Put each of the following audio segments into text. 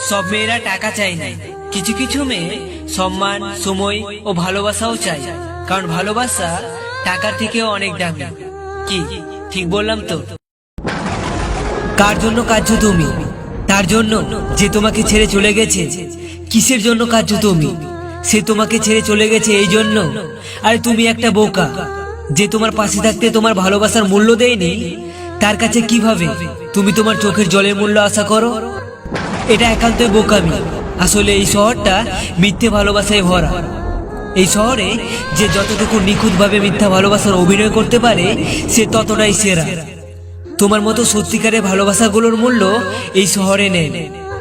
সব মেয়েরা টাকা চায় না, কিছু কিছু মেয়ে সম্মান, সময় ও ভালোবাসাও চায়, কারণ ভালোবাসা টাকার থেকেও অনেক দামি। কি ঠিক বললাম তো? কার জন্য কাঁদছো তুমি? তার জন্য যে তোমাকে ছেড়ে চলে গেছে। কিসের জন্য কাঁদছো তুমি? সে তোমাকে ছেড়ে চলে গেছে এই জন্য। আরে তুমি একটা বোকা, যে তোমার পাশে থাকতে তোমার ভালোবাসার মূল্য দেয়নি, তার কাছে কিভাবে তুমি তোমার চোখের জলের মূল্য আশা করো? এটা একান্তই বোকামি। আসলে এই শহরটা মিথ্যে ভালোবাসায় ভরা। এই শহরে যে যতটুকু নিখুঁতভাবে মিথ্যা ভালোবাসার অভিনয় করতে পারে, সে ততটাই সেরা। তোমার মতো সত্যিকারের ভালোবাসাগুলোর মূল্য এই শহরে নেই।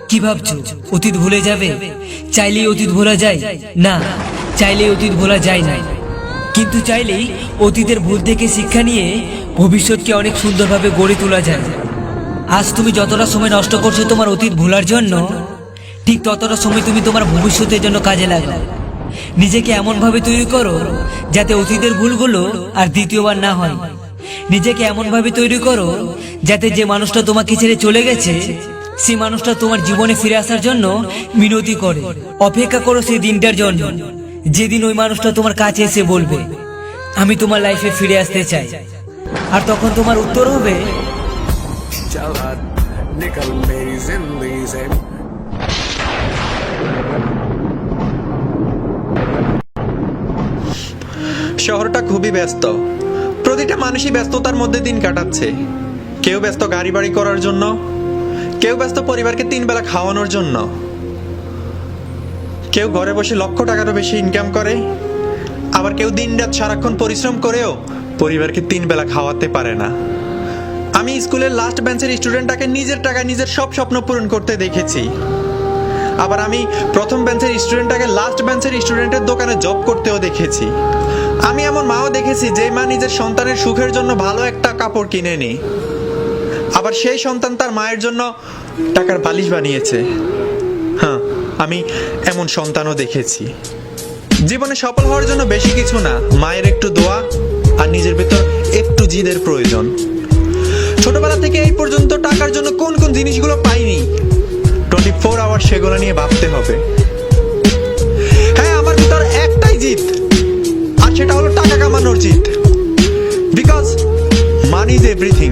কি ভাবছো অতীত ভুলে যাবে? চাইলেই অতীত ভোলা যায় না, চাইলেই অতীত ভোলা যায় না। কিন্তু চাইলেই অতীতের ভুল থেকে শিক্ষা নিয়ে ভবিষ্যৎকে অনেক সুন্দরভাবে গড়ে তোলা যায়। আজ তুমি যতটা সময় নষ্ট করছো তোমার অতীত ভোলার জন্য, ঠিক ততটা সময় তুমি তোমার ভবিষ্যতের জন্য কাজে লাগাও। নিজেকে এমন ভাবে তৈরি করো যাতে অতীতের ভুলগুলো আর দ্বিতীয়বার না হয়। নিজেকে এমন ভাবে তৈরি করো যাতে যে মানুষটা তোমাকে ছেড়ে চলে গেছে, সেই মানুষটা তোমার জীবনে ফিরে আসার জন্য মিনতি করে। অপেক্ষা করো সেই দিনটার জন্য, যেদিন ওই মানুষটা তোমার কাছে এসে বলবে, আমি তোমার লাইফে ফিরে আসতে চাই। আর তখন তোমার উত্তর হবে, चल हट निकल मेरी जिंदगी से। শহরটা খুবই ব্যস্ত। প্রতিটা মানুষই ব্যস্ততার মধ্যে দিন কাটাচ্ছে। কেউ ব্যস্ত গাড়ি বাড়ি করার জন্য, কেউ ব্যস্ত পরিবারকে 3 বেলা খাওয়ানোর জন্য, কেউ ঘরে বসে লক্ষ টাকারও বেশি ইনকাম করে, আবার কেউ দিনরাত সারাক্ষণ পরিশ্রম করেও পরিবারকে 3 বেলা খাওয়াতে পারে না। আমি স্কুলের লাস্ট বেঞ্চের স্টুডেন্টটাকে নিজের টাকায় নিজের সব স্বপ্ন পূরণ করতে দেখেছি। আবার আমি প্রথম বেঞ্চের স্টুডেন্টটাকে লাস্ট বেঞ্চের স্টুডেন্টের দোকানে জব করতেও দেখেছি। আমি এমন মাও দেখেছি যে মা নিজের সন্তানের সুখের জন্য ভালো একটা কাপড় কিনে নি, আবার সেই সন্তান তার মায়ের জন্য টাকার বালিশ বানিয়েছে। হ্যাঁ, আমি এমন সন্তানও দেখেছি। জীবনে সফল হওয়ার জন্য বেশি কিছু না, মায়ের একটু দোয়া আর নিজের ভেতর একটু জিদের প্রয়োজন। ছোটবেলা থেকে এই পর্যন্ত টাকার জন্য কোন কোন জিনিসগুলো পাইনি, 24 আওয়ার সেগুলো নিয়ে ভাবতে হবে। হ্যাঁ, আমার ভিতর একটাই জিদ, আর সেটা হলো টাকা কামানোর জিদ। Because money is everything.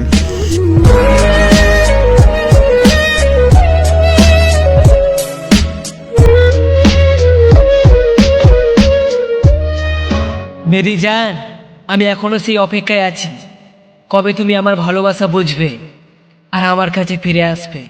মেরি জান, আমি এখনো সেই অপেক্ষায় আছি, কবে তুমি আমার ভালোবাসা বুঝবে আর আমার কাছে ফিরে আসবে।